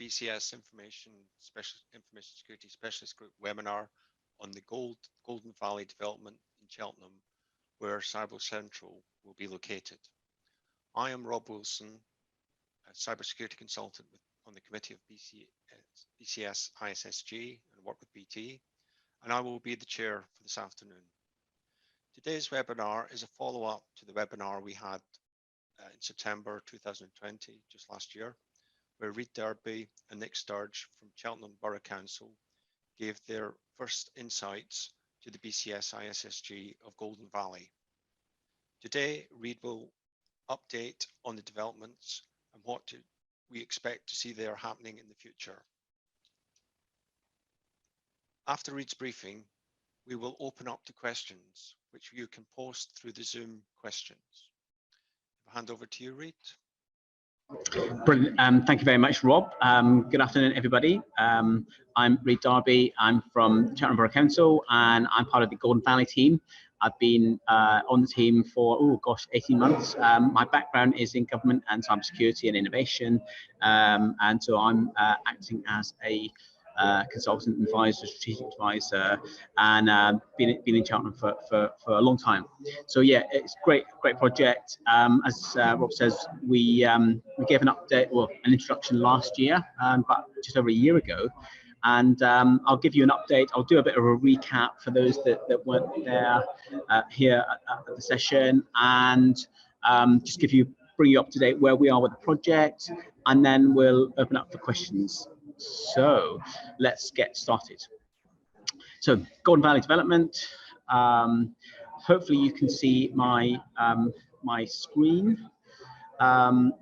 BCS Information Security Specialist Group webinar on the Golden Valley development in Cheltenham, where Cyber Central will be located. I am Rob Wilson, a cybersecurity consultant on the committee of BCS ISSG and work with BT, and I will be the chair for this afternoon. Today's webinar is a follow-up to the webinar we had in September 2020, just last year, where Reid Darby and Nick Sturge from Cheltenham Borough Council gave their first insights to the BCS ISSG of Golden Valley. Today, Reid will update on the developments and what we expect to see there happening in the future. After Reid's briefing, we will open up to questions, which you can post through the Zoom questions. I'll hand over to you, Reid. Brilliant. Thank you very much, Rob. Good afternoon, everybody. I'm Reid Darby. I'm from Cheltenham Borough Council, and I'm part of the Golden Valley team. I've been on the team for, 18 months. My background is in government and cybersecurity and innovation, and so I'm acting as a consultant advisor, strategic advisor, and been in Cheltenham for a long time. So yeah, it's great project. As Rob says, we gave an update, well, an introduction last year, but just over a year ago. And I'll give you an update. I'll do a bit of a recap for those that weren't there here at the session, and just bring you up to date where we are with the project, and then we'll open up for questions. So let's get started. So Golden Valley development. Hopefully you can see my my screen. In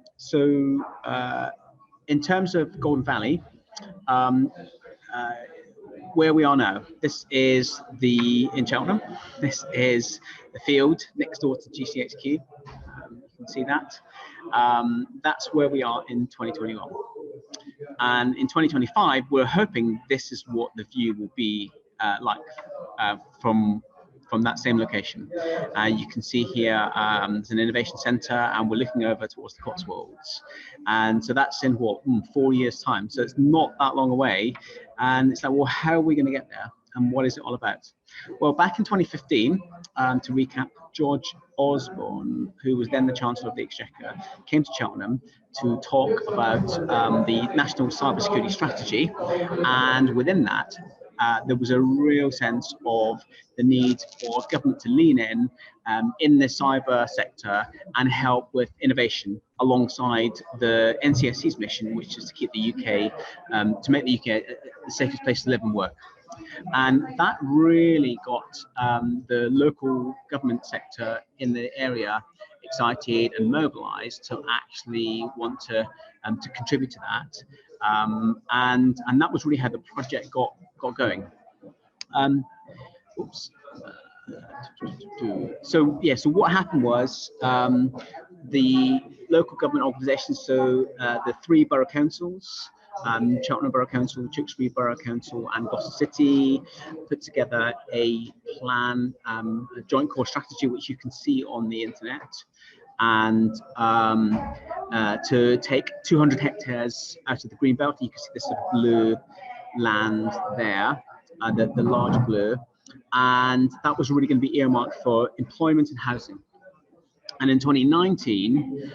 terms of Golden Valley, where we are now, this is in Cheltenham. This is the field next door to GCHQ. You can see that. That's where we are in 2021. And in 2025, we're hoping this is what the view will be like from that same location. You can see here there's an innovation centre, and we're looking over towards the Cotswolds. And so that's in 4 years' time. So it's not that long away. And it's like, well, how are we going to get there? And what is it all about? Well, back in 2015, to recap, George Osborne, who was then the Chancellor of the Exchequer, came to Cheltenham to talk about the National Cybersecurity Strategy. And within that, there was a real sense of the need for government to lean in the cyber sector and help with innovation alongside the NCSC's mission, which is to keep the UK, to make the UK the safest place to live and work. And that really got the local government sector in the area excited and mobilised to actually want to contribute to that. And that was really how the project got going. So what happened was the local government organisations, so the 3 borough councils, Cheltenham Borough Council, Tewkesbury Borough Council and Gloucester City, put together a plan, a joint core strategy, which you can see on the internet, and to take 200 hectares out of the green belt. You can see this sort of blue land there, the large blue, and that was really going to be earmarked for employment and housing. And in 2019,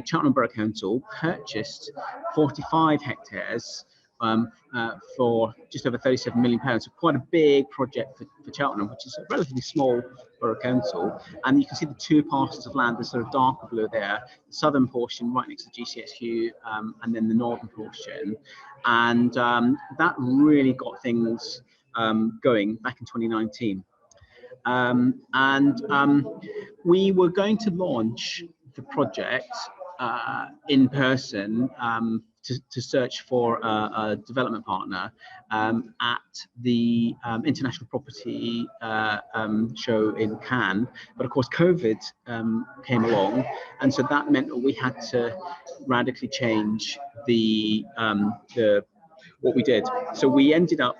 Cheltenham Borough Council purchased 45 hectares for just over £37 million. So quite a big project for Cheltenham, which is a relatively small borough council. And you can see the 2 parcels of land, the sort of darker blue there, the southern portion right next to GCSU, and then the northern portion. And that really got things going back in 2019. We were going to launch the project in person to search for a development partner at the International Property Show in Cannes. But of course, COVID came along, and so that meant that we had to radically change what we did. So we ended up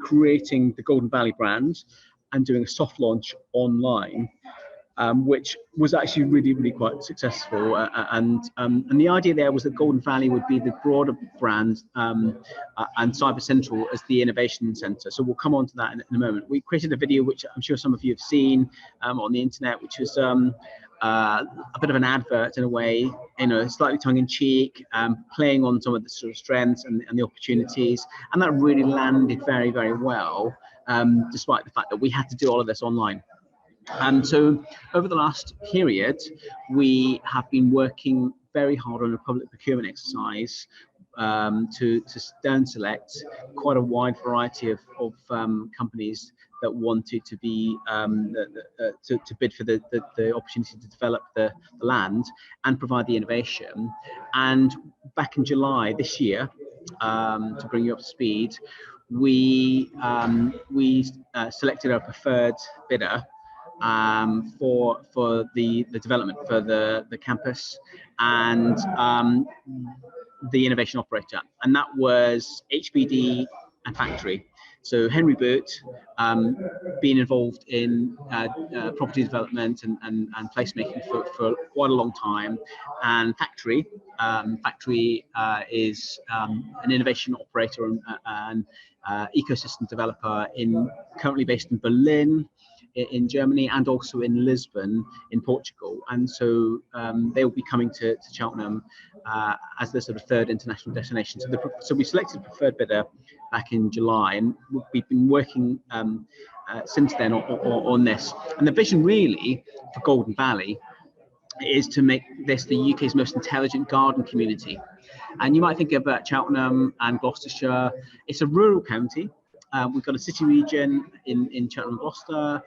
creating the Golden Valley brand and doing a soft launch online. which was actually really quite successful. And the idea there was that Golden Valley would be the broader brand, and Cyber Central as the innovation center. So we'll come on to that in a moment. We created a video, which I'm sure some of you have seen on the internet, which was a bit of an advert in a way, slightly tongue-in-cheek, playing on some of the sort of strengths and the opportunities, and that really landed very well, despite the fact that we had to do all of this online. And so over the last period, we have been working very hard on a public procurement exercise to down select quite a wide variety of companies that wanted to be to bid for the opportunity to develop the land and provide the innovation. And back in July this year, to bring you up to speed, we selected our preferred bidder for the development for the campus and the innovation operator, and that was HBD and Factory. So Henry Boot, been involved in property development and placemaking for quite a long time, and Factory is an innovation operator and ecosystem developer currently based in Berlin, in Germany, and also in Lisbon in Portugal. And so they will be coming to Cheltenham as the sort of third international destination. So we selected preferred bidder back in July, and we've been working since then on this. And the vision really for Golden Valley is to make this the UK's most intelligent garden community. And you might think about Cheltenham and Gloucestershire. It's a rural county. We've got a city region in Cheltenham and Gloucester,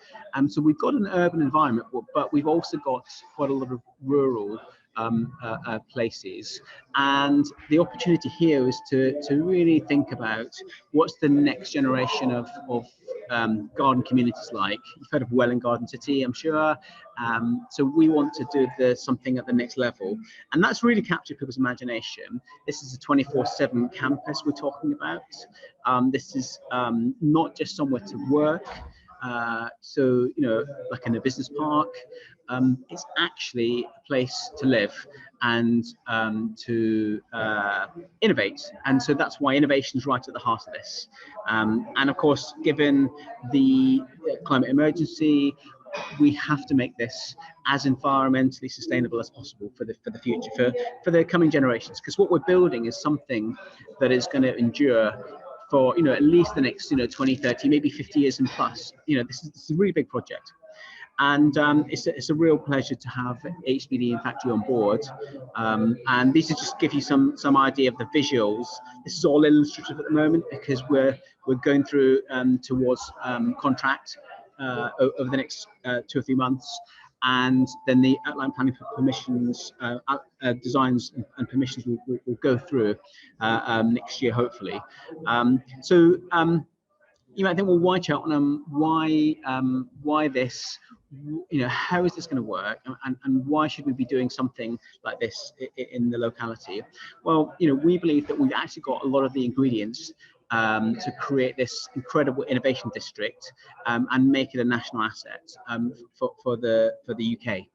so we've got an urban environment, but we've also got quite a lot of rural places. And the opportunity here is to really think about what's the next generation of garden communities like. You've heard of Welwyn Garden City, I'm sure. So we want to do something at the next level, and that's really captured people's imagination. This is a 24/7 campus we're talking about. This is not just somewhere to work, so like in a business park. It's actually a place to live and to innovate, and so that's why innovation is right at the heart of this. And of course, given the climate emergency, we have to make this as environmentally sustainable as possible for the future, for the coming generations, because what we're building is something that is going to endure for at least the next 20, 30, maybe 50 years and plus. This is a really big project. And it's a real pleasure to have HBD and Factory on board. And these are just give you some idea of the visuals. This is all illustrative at the moment because we're going through towards contract over the next 2 or 3 months, and then the outline planning for permissions, designs and permissions will go through next year, hopefully. So you might think, well, why Cheltenham? Why this? How is this going to work, and why should we be doing something like this in the locality? Well, we believe that we've actually got a lot of the ingredients to create this incredible innovation district and make it a national asset for the UK.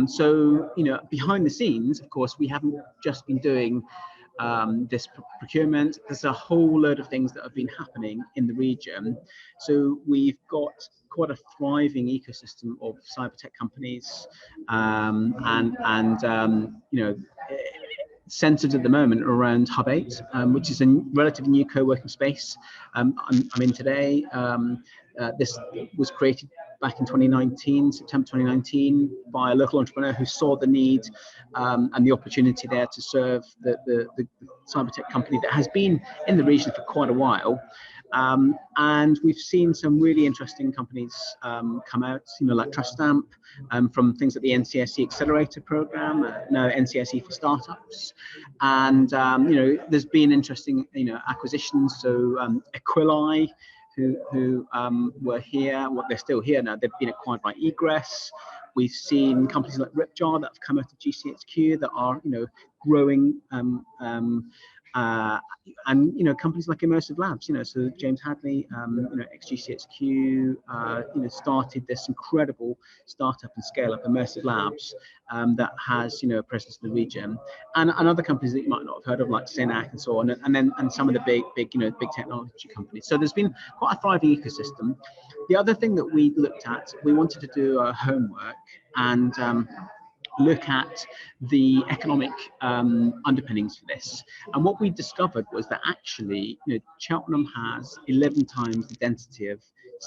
So behind the scenes, of course, we haven't just been doing this procurement. There's a whole load of things that have been happening in the region. So we've got quite a thriving ecosystem of cyber tech companies, centered at the moment around Hub 8, which is a relatively new co-working space I'm in today. This was created back in 2019, September 2019, by a local entrepreneur who saw the need and the opportunity there to serve the cyber tech company that has been in the region for quite a while. And we've seen some really interesting companies come out, like Trust Stamp, from things like the NCSE Accelerator Program, now NCSE for Startups. And, there's been interesting, acquisitions. So Equili, who were here, well, they're still here now, they've been acquired by Egress. We've seen companies like Ripjar that have come out of GCHQ that are, growing and companies like Immersive Labs, so James Hadley, ex GCSQ, started this incredible startup and scale up, Immersive Labs, that has a presence in the region, and other companies that you might not have heard of, like Synac and so on, and some of the big technology companies. So there's been quite a thriving ecosystem. The other thing that we looked at, we wanted to do our homework and look at the economic underpinnings for this. And what we discovered was that actually, Cheltenham has 11 times the density of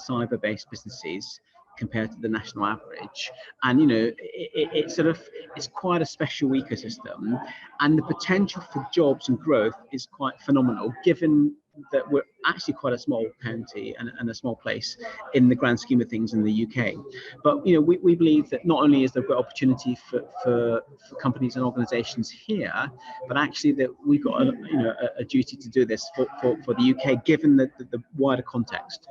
cyber-based businesses compared to the national average, and it's quite a special ecosystem, and the potential for jobs and growth is quite phenomenal, given that we're actually quite a small county and a small place in the grand scheme of things in the UK. But we believe that not only is there a great opportunity for companies and organisations here, but actually that we've got a duty to do this for the UK, given the wider context.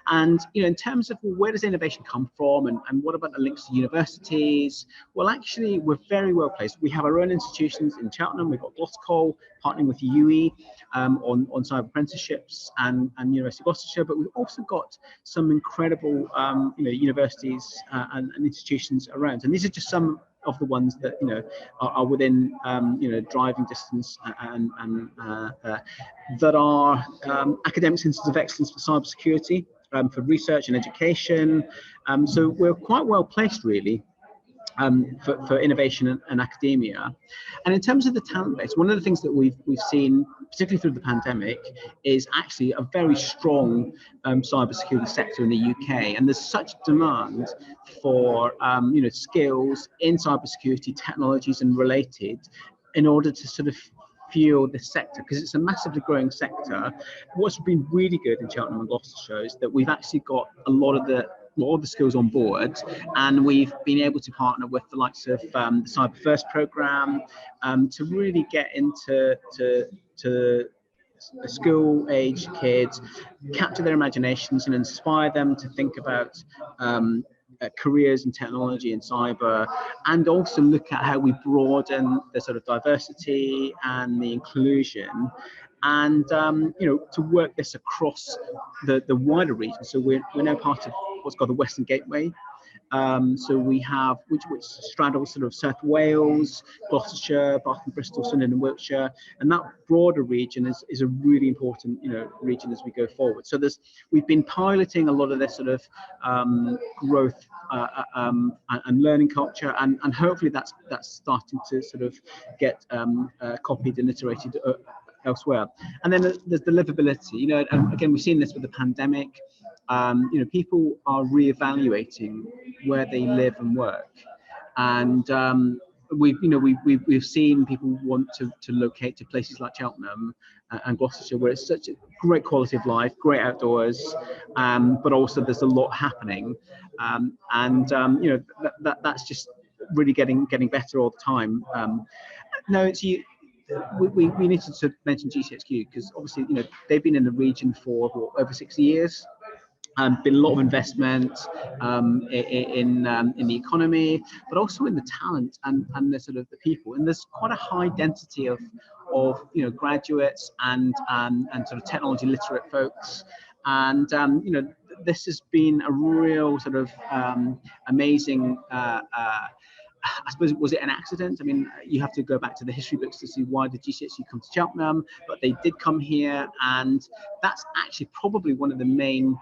And in terms of where does innovation come from, and what about the links to universities? Well, actually, we're very well placed. We have our own institutions in Cheltenham. We've got Gloucester partnering with UE on cyber apprenticeships and University of Gloucestershire, but we've also got some incredible universities and institutions around, and these are just some of the ones that are within driving distance and that are academic centres of excellence for cybersecurity, for research and education. So we're quite well placed, really, for innovation and academia. And in terms of the talent base, one of the things that we've seen, particularly through the pandemic, is actually a very strong cybersecurity sector in the UK, and there's such demand for skills in cybersecurity technologies and related, in order to sort of fuel this sector, because it's a massively growing sector. What's been really good in Cheltenham and Gloucestershire is that we've actually got a lot of the skills on board, and we've been able to partner with the likes of the Cyber First programme to really get into school age kids, capture their imaginations and inspire them to think about careers in technology and cyber, and also look at how we broaden the sort of diversity and the inclusion, and to work this across the wider region. So we're now part of what's called the Western Gateway. So we have, which straddles sort of South Wales, Gloucestershire, Bath and Bristol, Sunderland and Wiltshire, and that broader region is a really important region as we go forward. So we've been piloting a lot of this sort of growth and learning culture, and hopefully that's starting to sort of get copied and iterated elsewhere. And then there's the livability, and again, we've seen this with the pandemic. People are reevaluating where they live and work, and we've seen people want to locate to places like Cheltenham and Gloucestershire, where it's such a great quality of life, great outdoors, but also there's a lot happening, that's just really getting better all the time. We need to mention GCSQ, because obviously they've been in the region for over 60 years. Been a lot of investment in the economy, but also in the talent and the sort of the people. And there's quite a high density of graduates and sort of technology literate folks. And this has been a real sort of amazing. I suppose, was it an accident? I mean, you have to go back to the history books to see why did GCSE come to Cheltenham, but they did come here, and that's actually probably one of the main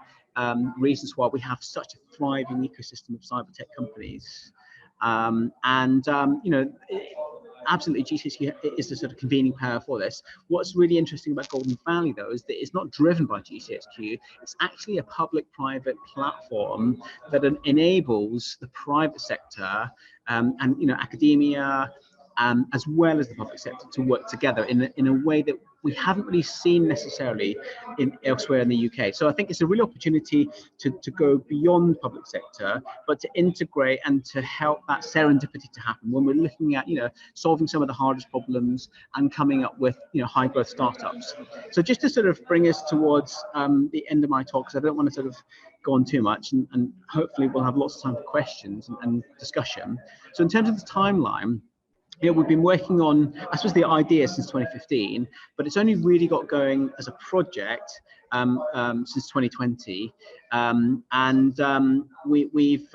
reasons why we have such a thriving ecosystem of cyber tech companies. Absolutely, GCSE is the sort of convening power for this. What's really interesting about Golden Valley, though, is that it's not driven by GCSQ. It's actually a public-private platform that enables the private sector and academia, as well as the public sector, to work together in a way that we haven't really seen necessarily elsewhere in the UK. So I think it's a real opportunity to go beyond public sector, but to integrate and to help that serendipity to happen when we're looking at solving some of the hardest problems and coming up with high growth startups. So just to sort of bring us towards the end of my talk, because I don't want to sort of go on too much, and hopefully we'll have lots of time for questions and discussion. So in terms of the timeline, we've been working on, I suppose, the idea since 2015, but it's only really got going as a project since 2020. We've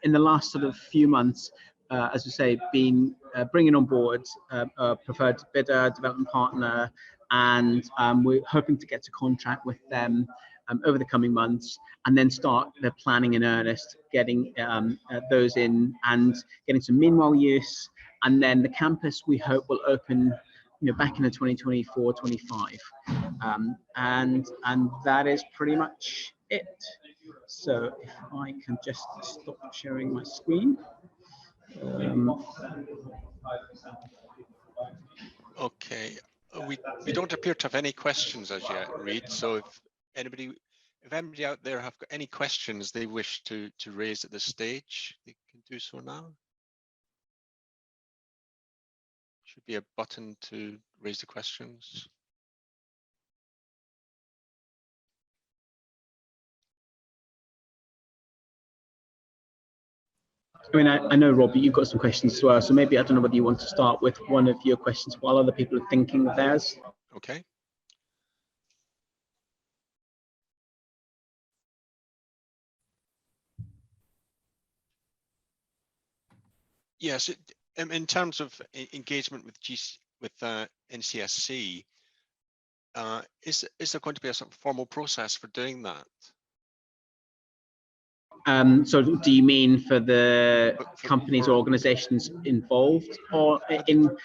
in the last sort of few months, as we say, been bringing on board a preferred bidder, development partner, and we're hoping to get to contract with them over the coming months, and then start the planning in earnest, getting those in and getting some meanwhile use. And then the campus, we hope, will open back in the 2024-25. And that is pretty much it. So if I can just stop sharing my screen. Okay, we don't appear to have any questions as yet, Reid. So if anybody out there have got any questions they wish to raise at this stage, they can do so now. Should be a button to raise the questions. I mean, I know, Rob, you've got some questions as well, so maybe, I don't know whether you want to start with one of your questions while other people are thinking of theirs. Okay. Yes, in terms of engagement with NCSC, is there going to be a sort of formal process for doing that? So do you mean for the companies or organizations involved, or in?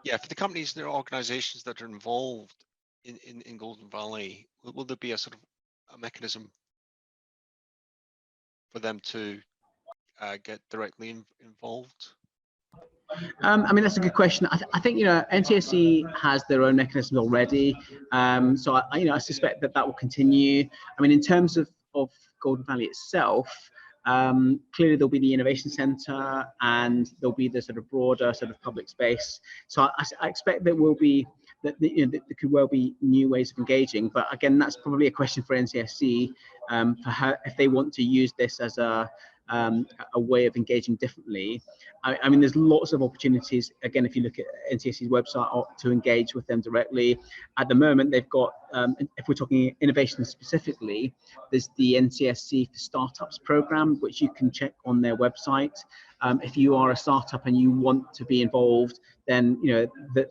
Yeah, for the companies and organizations that are involved in Golden Valley, will there be a sort of a mechanism for them to get directly involved? I mean, that's a good question. I think NCSC has their own mechanisms already, so I suspect that will continue. I mean, in terms of Golden Valley itself, clearly there'll be the innovation centre, and there'll be the sort of broader sort of public space. So I expect there will be there could well be new ways of engaging. But again, that's probably a question for NCSC, for if they want to use this as a way of engaging differently. I mean, there's lots of opportunities, again, if you look at NCSC's website, to engage with them directly. At the moment, they've got, if we're talking innovation specifically, there's the NCSC for Startups program, which you can check on their website. If you are a startup and you want to be involved, then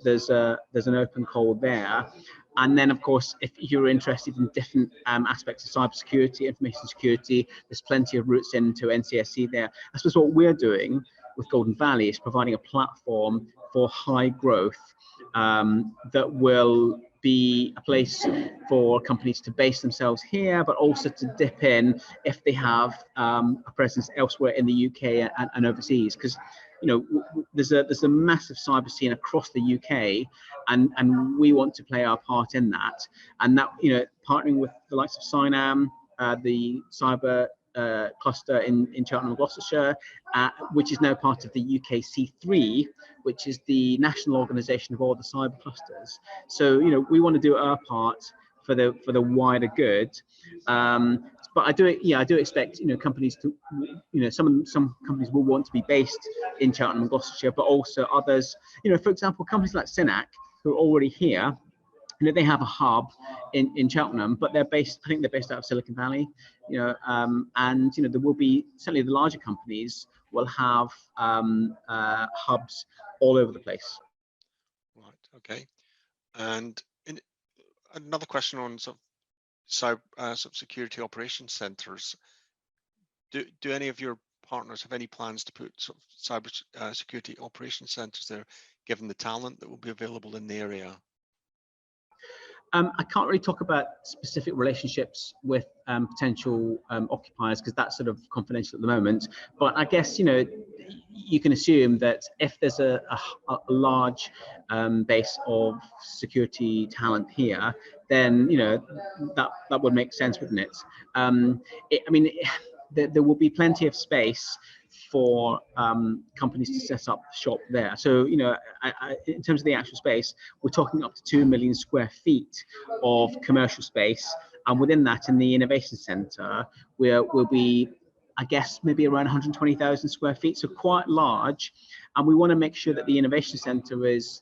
there's an open call there. And then, of course, if you're interested in different aspects of cybersecurity, information security, there's plenty of routes into NCSC there. I suppose what we're doing with Golden Valley is providing a platform for high growth that will be a place for companies to base themselves here, but also to dip in if they have a presence elsewhere in the UK and overseas. Because there's a massive cyber scene across the UK, and we want to play our part in that. And that, partnering with the likes of Cynam, the cyber cluster in Cheltenham and Gloucestershire, which is now part of the UK C3, which is the national organisation of all the cyber clusters. So we want to do our part for the wider good. But I do expect companies to, some companies will want to be based in Cheltenham and Gloucestershire, but also others, for example, companies like Synac, who are already here. They have a hub in Cheltenham, but I think they're based out of Silicon Valley, and there will be, certainly the larger companies will have hubs all over the place. Right, okay. And another question on sort of security operations centres. Do any of your partners have any plans to put sort of cyber security operations centres there, given the talent that will be available in the area? I can't really talk about specific relationships with potential occupiers, because that's sort of confidential at the moment. But I guess you can assume that if there's a large base of security talent here, then that would make sense, wouldn't it? I mean, there will be plenty of space for companies to set up shop there. So in terms of the actual space, we're talking up to 2 million square feet of commercial space, and within that, in the innovation centre, we'll be I guess maybe around 120,000 square feet, so quite large. And we want to make sure that the innovation centre is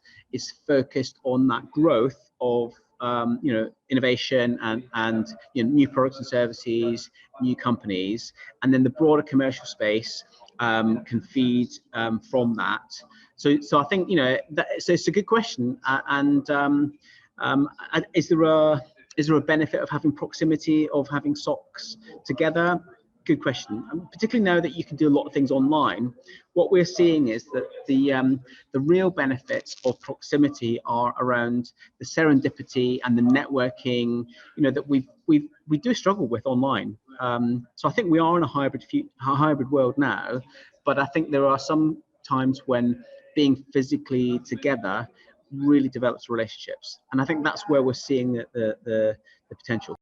focused on that growth of innovation and new products and services, new companies, and then the broader commercial space can feed from that. So I think so it's a good question, is there a benefit of having proximity, of having SOCs together? Good question. Particularly now that you can do a lot of things online, what we're seeing is that the real benefits of proximity are around the serendipity and the networking, that we do struggle with online. So I think we are in a hybrid world now, but I think there are some times when being physically together really develops relationships, and I think that's where we're seeing the potential.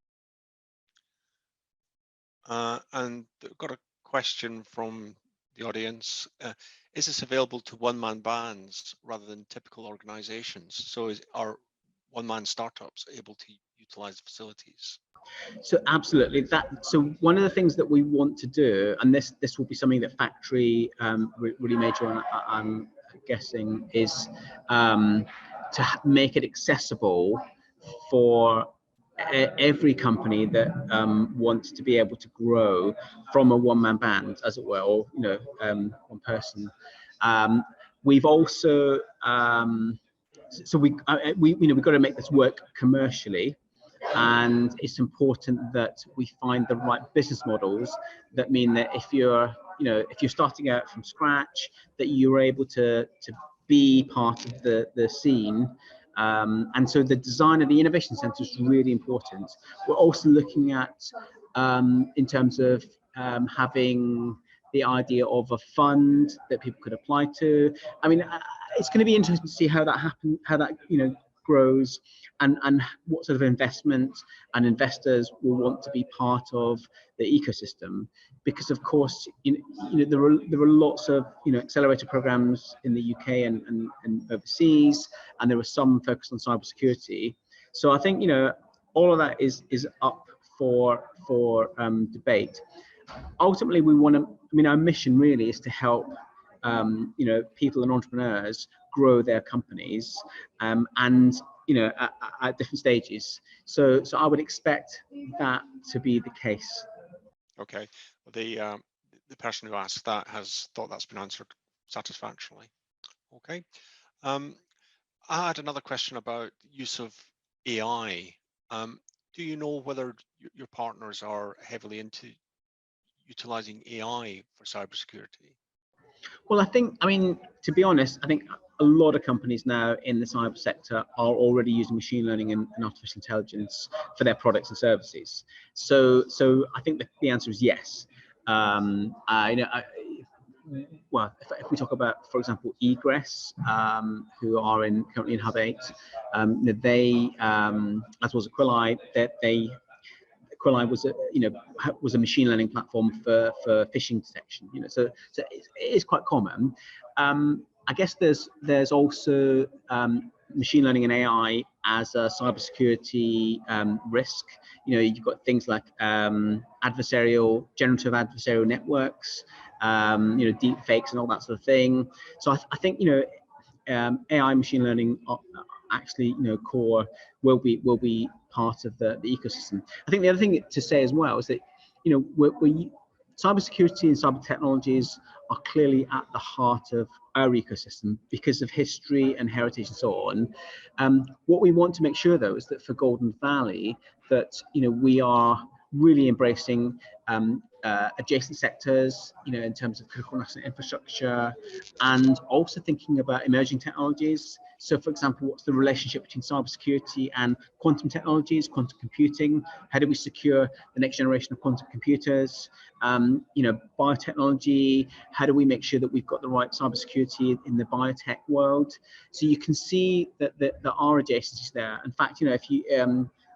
And I've got a question from the audience. Is this available to one-man bands rather than typical organizations? So are one-man startups able to utilize the facilities? So absolutely. So one of the things that we want to do, and this will be something that Factory really major on, I'm guessing, is to make it accessible for every company that wants to be able to grow from a one-man band, as it were, or one person. We've also we've got to make this work commercially, and it's important that we find the right business models that mean that if you're starting out from scratch, that you're able to be part of the scene. And so the design of the innovation centre is really important. We're also looking at, in terms of having the idea of a fund that people could apply to. I mean, it's going to be interesting to see how that happens, how that grows, and what sort of investment and investors will want to be part of the ecosystem. Because of course, there are lots of accelerator programs in the UK and overseas, and there are some focused on cybersecurity. So I think all of that is up for debate. Ultimately, we want to. Our mission really is to help people and entrepreneurs grow their companies, and at different stages. So I would expect that to be the case. Okay, the person who asked that has thought that's been answered satisfactorily. Okay, I had another question about use of AI. Do you know whether your partners are heavily into utilizing AI for cybersecurity? Well, to be honest, I think a lot of companies now in the cyber sector are already using machine learning and artificial intelligence for their products and services. So I think the answer is yes. Well, if we talk about, for example, Egress, who are currently in Hub 8, they, as was Aquili, Aquili was a machine learning platform for phishing detection. So it is quite common. I guess there's also machine learning and AI as a cybersecurity risk. You've got things like generative adversarial networks, deepfakes and all that sort of thing. So I think AI machine learning actually core will be part of the ecosystem. I think the other thing to say as well is that cybersecurity and cyber technologies are clearly at the heart of our ecosystem because of history and heritage and so on. What we want to make sure though is that for Golden Valley that we are really embracing adjacent sectors, in terms of critical national infrastructure, and also thinking about emerging technologies. So, for example, what's the relationship between cybersecurity and quantum technologies, quantum computing? How do we secure the next generation of quantum computers? Biotechnology. How do we make sure that we've got the right cybersecurity in the biotech world? So you can see that there are adjacencies there. In fact, if you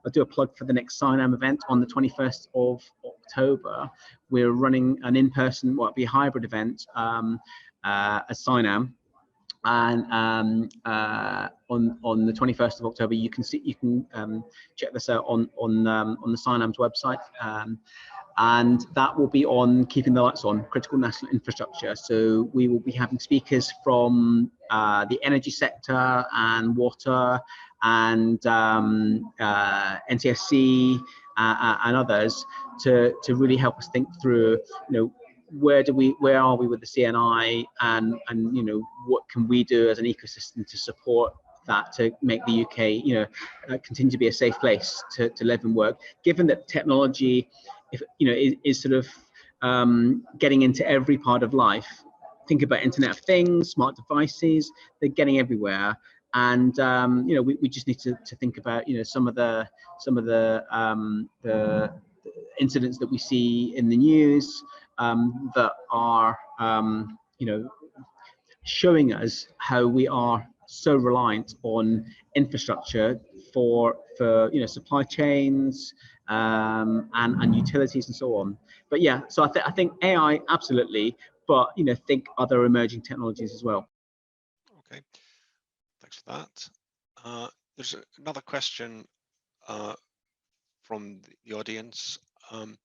I'll do a plug for the next CINAM event on the 21st of October. We're running an in-person, it'll be a hybrid event at CINAM, and on the 21st of October, you can check this out on the CINAM's website. and that will be on keeping the lights on, critical national infrastructure. So we will be having speakers from the energy sector and water and NCSC and others to really help us think through, where are we with the CNI, and what can we do as an ecosystem to support that, to make the UK continue to be a safe place to live and work, given that technology is sort of getting into every part of life. Think about Internet of Things, smart devices, they're getting everywhere. And we just need to think about some of the incidents that we see in the news that are showing us how we are so reliant on infrastructure for supply chains and utilities and so on. But yeah, so I think AI absolutely, but think other emerging technologies as well. Okay, thanks for that. There's another question from the audience, and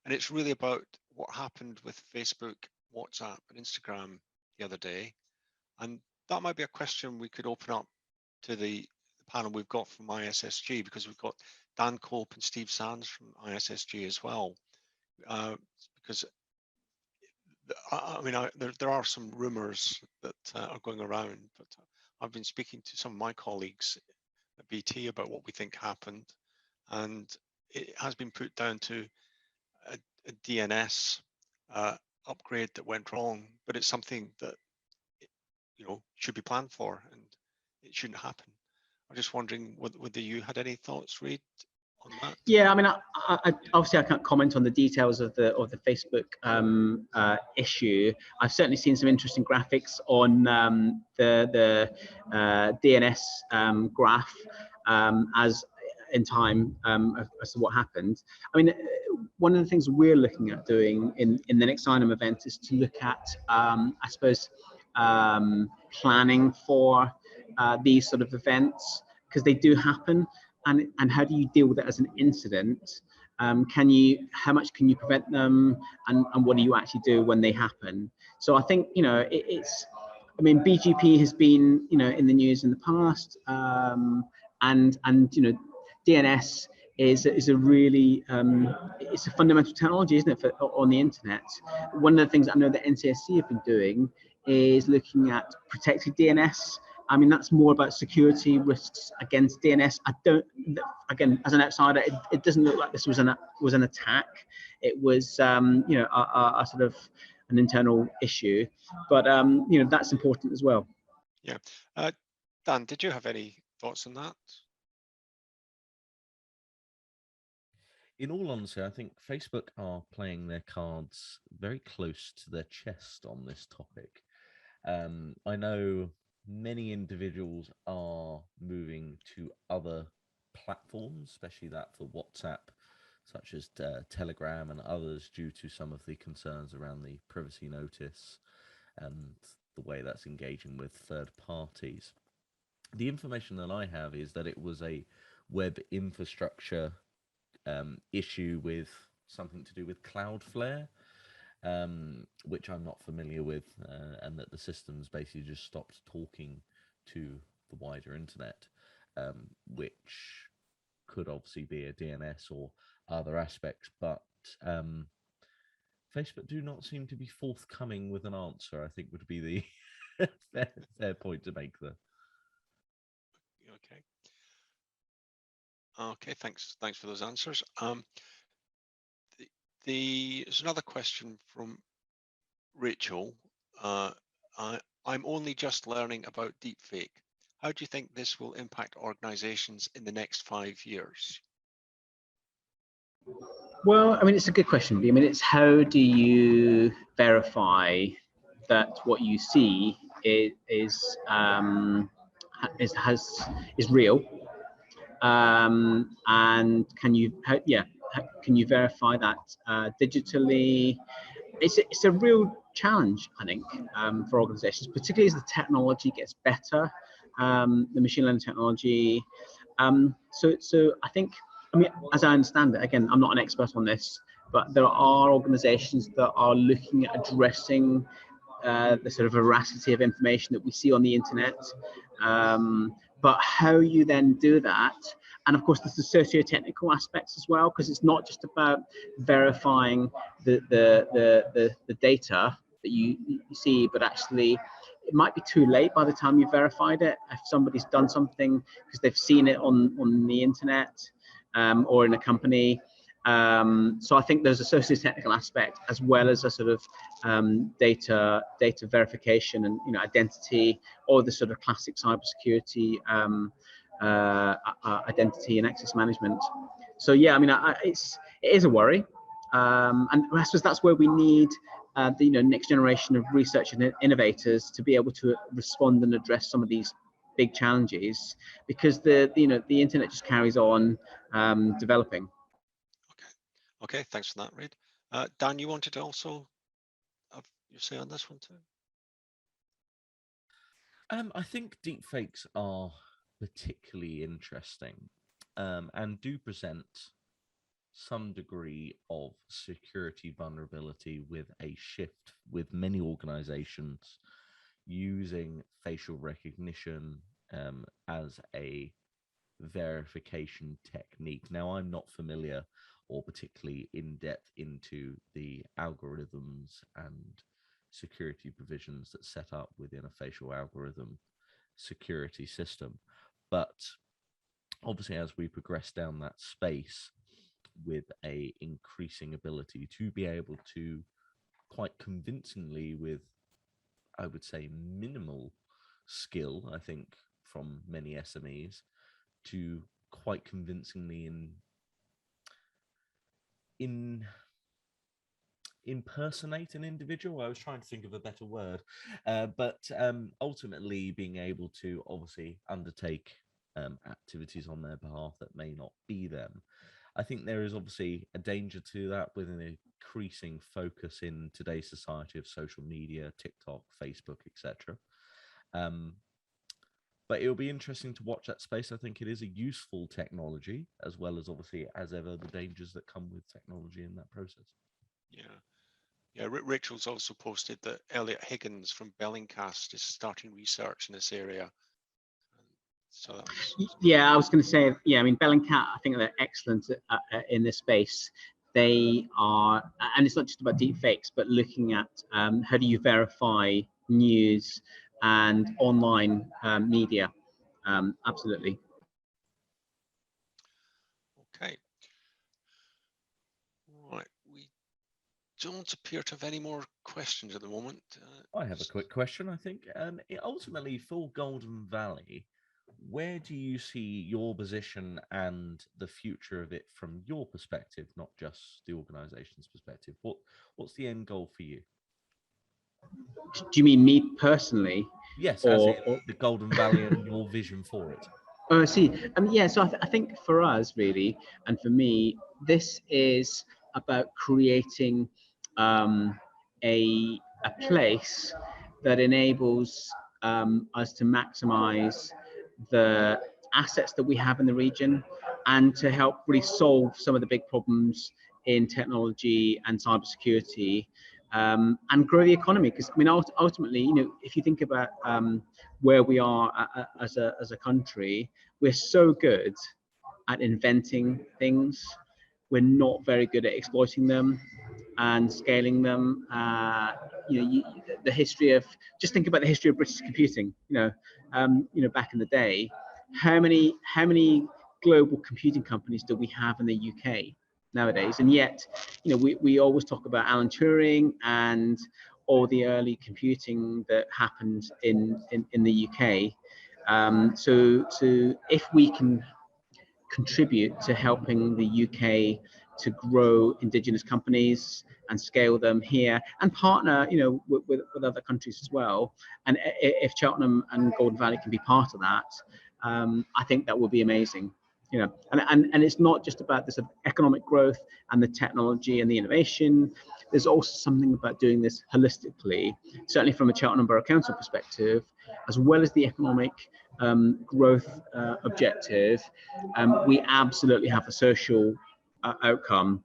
it's really about what happened with Facebook, WhatsApp, and Instagram the other day. And that might be a question we could open up to the panel we've got from ISSG, because we've got Dan Cope and Steve Sands from ISSG as well. Because I mean, there are some rumors that are going around, but I've been speaking to some of my colleagues at BT about what we think happened, and it has been put down to a DNS upgrade that went wrong, but it's something that should be planned for, and it shouldn't happen. I'm just wondering whether you had any thoughts, Reid, on that? Yeah, I mean, I obviously I can't comment on the details of the Facebook issue. I've certainly seen some interesting graphics on the DNS graph as in time as to what happened. I mean, one of the things we're looking at doing in the next INM event is to look at, I suppose, planning for these sort of events, because they do happen, and how do you deal with it as an incident? How much can you prevent them, and what do you actually do when they happen? So I think I mean, BGP has been in the news in the past, and DNS is a really it's a fundamental technology, isn't it, on the internet. One of the things I know that NCSC have been doing is looking at protected DNS. I mean, that's more about security risks against DNS. Again, as an outsider, it doesn't look like this was an attack. It was a sort of an internal issue, but that's important as well. Yeah, Dan, did you have any thoughts on that? In all honesty, I think Facebook are playing their cards very close to their chest on this topic. I know many individuals are moving to other platforms, especially that for WhatsApp, such as Telegram and others, due to some of the concerns around the privacy notice and the way that's engaging with third parties. The information that I have is that it was a web infrastructure issue with something to do with Cloudflare, which I'm not familiar with, and that the systems basically just stopped talking to the wider internet, which could obviously be a DNS or other aspects, but Facebook do not seem to be forthcoming with an answer, I think would be the fair point to make there. Okay, thanks for those answers. There's another question from Rachel. I'm only just learning about deepfake. How do you think this will impact organizations in the next 5 years? Well, I mean, it's a good question. I mean, it's how do you verify that what you see is real, and can you verify that digitally? It's a real challenge, I think, for organizations, particularly as the technology gets better, the machine learning technology. So I think, I mean, as I understand it, again, I'm not an expert on this, but there are organizations that are looking at addressing the sort of veracity of information that we see on the internet. But how you then do that, and of course there's the socio-technical aspects as well, because it's not just about verifying the data that you see, but actually it might be too late by the time you've verified it. If somebody's done something because they've seen it on the internet or in a company. So I think there's a socio-technical aspect as well as a sort of data verification and identity, or the sort of classic cybersecurity identity and access management. So yeah, I mean, it is a worry, and I suppose that's where we need the next generation of research and innovators to be able to respond and address some of these big challenges, because the internet just carries on developing. Okay, thanks for that, Reid. Dan, you wanted to also have your say on this one too? I think deepfakes are particularly interesting and do present some degree of security vulnerability, with a shift with many organizations using facial recognition as a verification technique. Now, I'm not familiar or particularly in depth into the algorithms and security provisions that set up within a facial algorithm security system, but obviously as we progress down that space with a increasing ability to be able to quite convincingly, with I would say minimal skill, I think, from many SMEs, to quite convincingly impersonate an individual. I was trying to think of a better word, but ultimately being able to obviously undertake activities on their behalf that may not be them. I think there is obviously a danger to that with an increasing focus in today's society of social media, TikTok, Facebook, etc. But it'll be interesting to watch that space. I think it is a useful technology, as well as obviously, as ever, the dangers that come with technology in that process. Yeah, Rachel's also posted that Elliot Higgins from Bellingcast is starting research in this area. So yeah, I was going to say, yeah, I mean, Bellingcat, I think they're excellent in this space. They are, and it's not just about deepfakes, but looking at how do you verify news and online media. Absolutely. Okay. Right, we don't appear to have any more questions at the moment. I have a quick question, I think. Ultimately, for Golden Valley, where do you see your position and the future of it from your perspective, not just the organization's perspective? What's the end goal for you? Do you mean me personally? Yes, as in the Golden Valley and your vision for it. Oh, I see. Yeah, so I think for us, really, and for me, this is about creating a place that enables us to maximize the assets that we have in the region, and to help really solve some of the big problems in technology and cybersecurity, and grow the economy. Because I mean, ultimately, if you think about where we are as a country, we're so good at inventing things. We're not very good at exploiting them and scaling them. The history of, just think about the history of British computing. Back in the day, how many global computing companies do we have in the UK nowadays? And yet, we always talk about Alan Turing and all the early computing that happened in the UK. So if we can contribute to helping the UK to grow indigenous companies and scale them here, and partner, with other countries as well. And if Cheltenham and Golden Valley can be part of that, I think that will be amazing. And it's not just about the sort of economic growth and the technology and the innovation. There's also something about doing this holistically, certainly from a Cheltenham Borough Council perspective, as well as the economic growth objective. We absolutely have a social outcome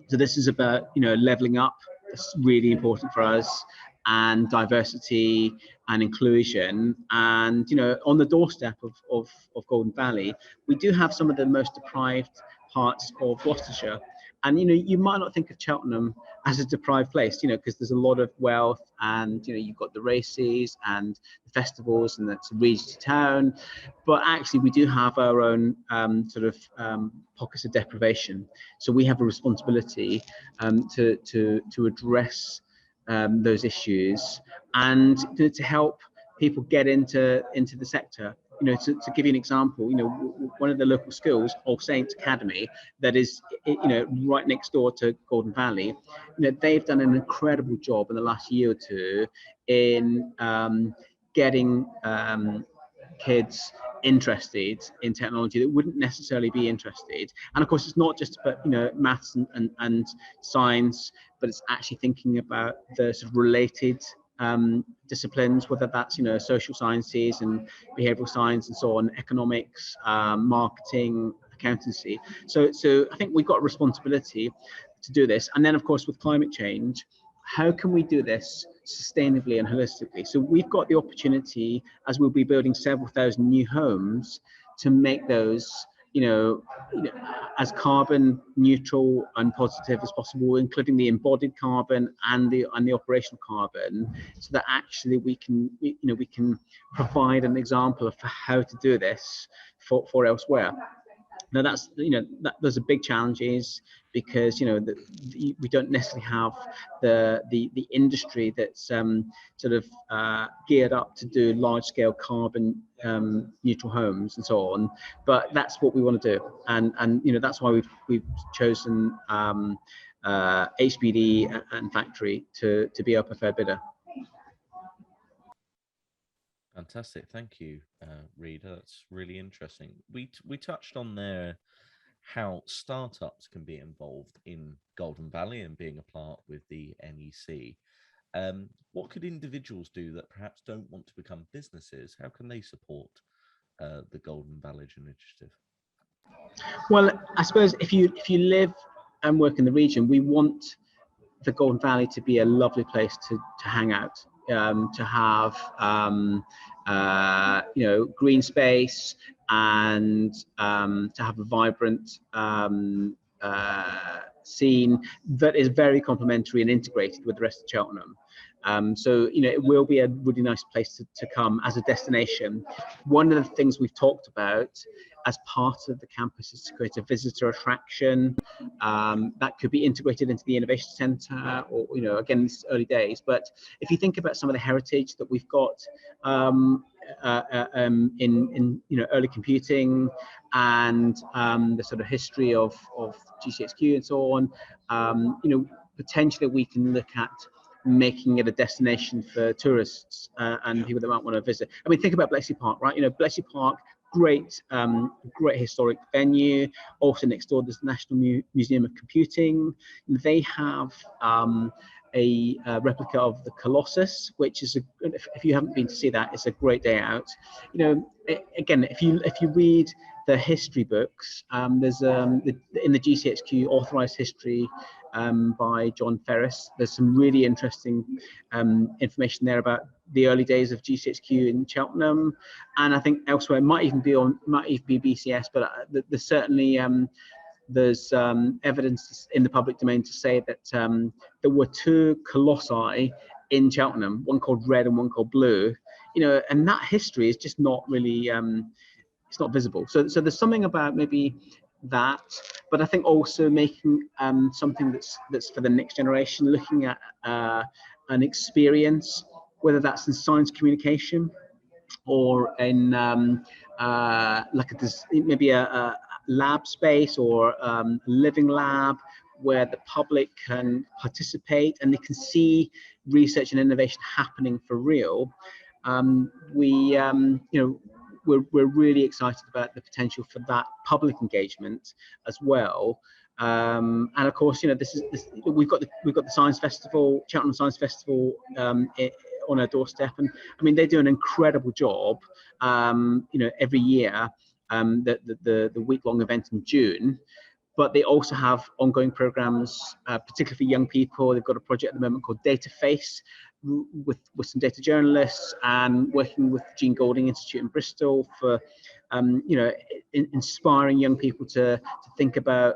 So this is about, leveling up. It's really important for us, and diversity and inclusion. And, on the doorstep of Golden Valley, we do have some of the most deprived parts of Gloucestershire. And, you might not think of Cheltenham as a deprived place, because there's a lot of wealth, and, you've got the races and the festivals, and that's a Regency town. But actually, we do have our own pockets of deprivation. So we have a responsibility to address those issues, and to help people get into the sector. To give you an example, one of the local schools, All Saints Academy, that is, right next door to Golden Valley, they've done an incredible job in the last year or two in getting kids interested in technology that wouldn't necessarily be interested. And of course, it's not just about maths and science, but it's actually thinking about the sort of related disciplines, whether that's social sciences and behavioral science and so on, economics, marketing, accountancy. So I think we've got a responsibility to do this. And then of course, with climate change, how can we do this sustainably and holistically? So we've got the opportunity, as we'll be building several thousand new homes, to make those as carbon neutral and positive as possible, including the embodied carbon and the operational carbon, so that actually we can provide an example of how to do this for elsewhere. Now that's those are big challenges, because we don't necessarily have the industry that's geared up to do large scale carbon neutral homes and so on. But that's what we want to do, and that's why we've chosen HBD and Factory to be our preferred bidder. Fantastic, thank you, Rita. That's really interesting. We touched on there how startups can be involved in Golden Valley and being a part with the NEC. What could individuals do that perhaps don't want to become businesses? How can they support the Golden Valley initiative? Well, I suppose if you live and work in the region, we want the Golden Valley to be a lovely place to hang out, to have green space, and to have a vibrant scene that is very complementary and integrated with the rest of Cheltenham. So it will be a really nice place to come as a destination. One of the things we've talked about as part of the campus is to create a visitor attraction that could be integrated into the innovation centre, or again, it's early days, but if you think about some of the heritage that we've got in early computing, and the sort of history of GCSQ and so on, potentially we can look at making it a destination for tourists and people that might want to visit. I mean, think about Bletchley Park, right? Bletchley Park, great historic venue. Also next door, there's the National Museum of Computing. They have a replica of the Colossus, which is if you haven't been to see that, it's a great day out. Again, if you read the history books, there's in the GCHQ authorized history by John Ferris, there's some really interesting information there about the early days of GCHQ in Cheltenham, and I think elsewhere it might even be BCS, but there's certainly there's evidence in the public domain to say that there were two colossi in Cheltenham, one called Red and one called Blue, and that history is just not really it's not visible. So there's something about maybe that, but I think also making something that's for the next generation, looking at an experience, whether that's in science communication or in maybe a lab space, or a living lab where the public can participate and they can see research and innovation happening for real. We're really excited about the potential for that public engagement as well. And of course, we've got the Science Festival, Cheltenham Science Festival, on our doorstep, and I mean they do an incredible job. Every year, the week-long event in June. but they also have ongoing programs, particularly for young people. They've got a project at the moment called Data Face, with some data journalists, and working with the Gene Golding Institute in Bristol for inspiring young people to think about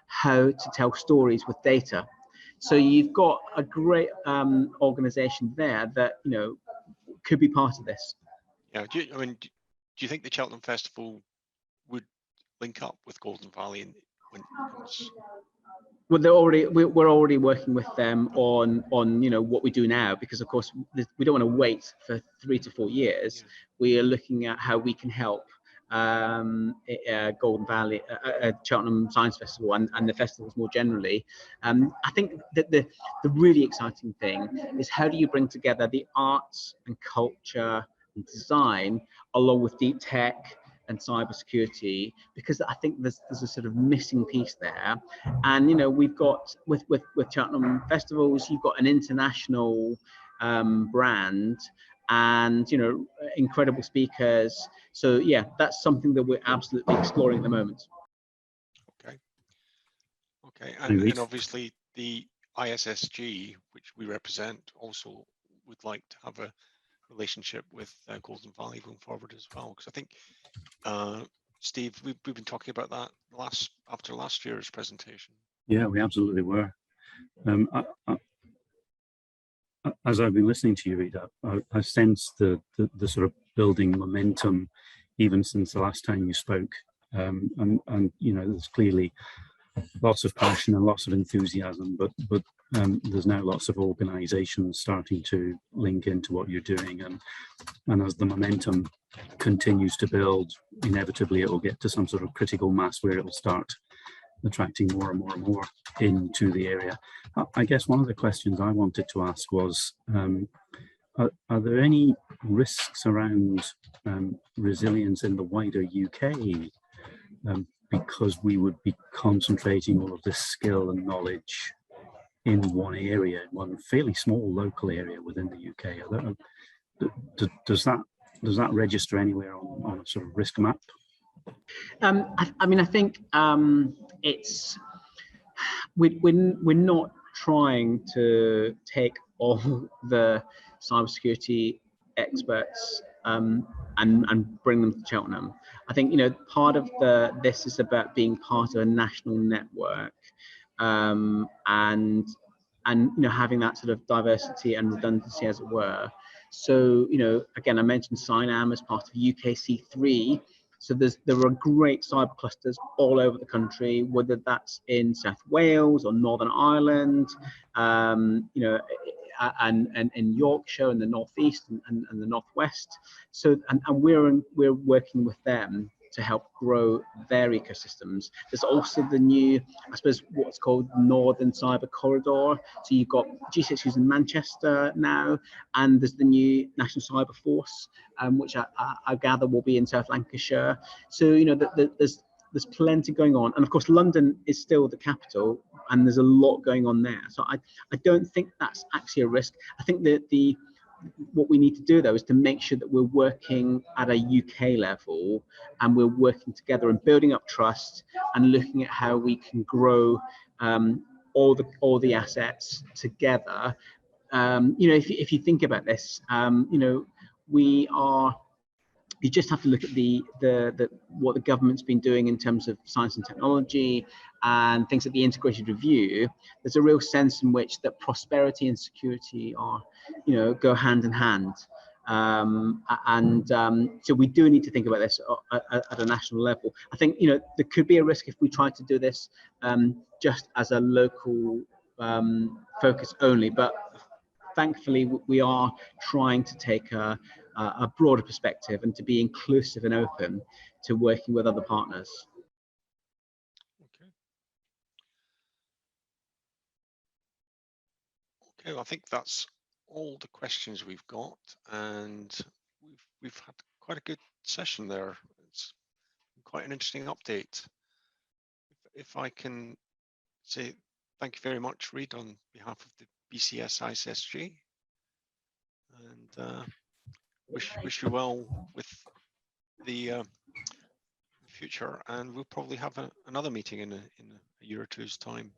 how to tell stories with data. So you've got a great organization there that could be part of this. Yeah, do you think the Cheltenham Festival would link up with Golden Valley when it comes? Well, we're already working with them on what we do now, because of course we don't want to wait for 3 to 4 years. Yeah. We are looking at how we can help Golden Valley, Cheltenham Science Festival, and the festivals more generally. I think that the really exciting thing is, how do you bring together the arts and culture and design along with deep tech and cybersecurity, because I think there's a sort of missing piece there. And we've got with Cheltenham Festivals, you've got an international brand, and incredible speakers. So yeah, that's something that we're absolutely exploring at the moment. Okay, and obviously the ISSG, which we represent, also would like to have a relationship with Golden Valley going forward as well, because I think Steve, we've been talking about that after last year's presentation. Yeah, we absolutely were. As I've been listening to you, Rita, I sense the sort of building momentum even since the last time you spoke, and there's clearly lots of passion and lots of enthusiasm, but there's now lots of organisations starting to link into what you're doing, and as the momentum continues to build, inevitably it will get to some sort of critical mass where it will start attracting more and more and more into the area. I guess one of the questions I wanted to ask was, are there any risks around resilience in the wider UK, because we would be concentrating all of this skill and knowledge in one area, one fairly small local area within the UK? Does that register anywhere on a sort of risk map? I think we're not trying to take all the cybersecurity experts and bring them to Cheltenham. I think part of this is about being part of a national network, and having that sort of diversity and redundancy, as it were. So again, I mentioned CINAM as part of UKC3. So there are great cyber clusters all over the country, whether that's in South Wales or Northern Ireland, and in Yorkshire and the Northeast and the Northwest. So and we're working with them to help grow their ecosystems. There's also the new, I suppose, what's called Northern Cyber Corridor. So you've got GCSEs in Manchester now, and there's the new National Cyber Force, which I gather will be in South Lancashire. So there's plenty going on, and of course London is still the capital, and there's a lot going on there. So I don't think that's actually a risk. I think that what we need to do though is to make sure that we're working at a UK level, and we're working together and building up trust and looking at how we can grow all the assets together. If you think about this, you just have to look at what the government's been doing in terms of science and technology and things like the integrated review. There's a real sense in which that prosperity and security are, go hand in hand. So we do need to think about this at a national level. I think, there could be a risk if we try to do this just as a local focus only, but thankfully we are trying to take a broader perspective and to be inclusive and open to working with other partners. Okay, well, I think that's all the questions we've got, and we've had quite a good session there. It's quite an interesting update. If I can say thank you very much, Reid, on behalf of the BCS ISSG, and wish you well with the future, and we'll probably have another meeting in a year or two's time.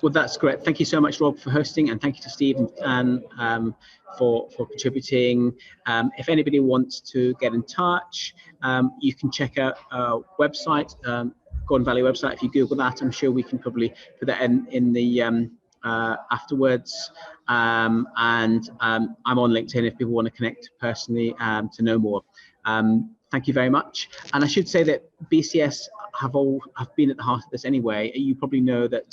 Well, that's great. Thank you so much, Rob, for hosting, and thank you to Steve and for contributing. If anybody wants to get in touch, you can check out our website, Gordon Valley website. If you Google that, I'm sure we can probably put that in the afterwards. And I'm on LinkedIn if people want to connect personally to know more. Thank you very much. And I should say that BCS have been at the heart of this anyway. You probably know that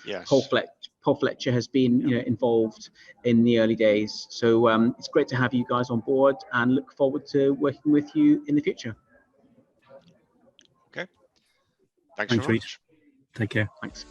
Yes. Paul Fletcher has been involved in the early days. So it's great to have you guys on board, and look forward to working with you in the future. Okay. Thanks Thanks, very Reece. much. Take care. Thanks.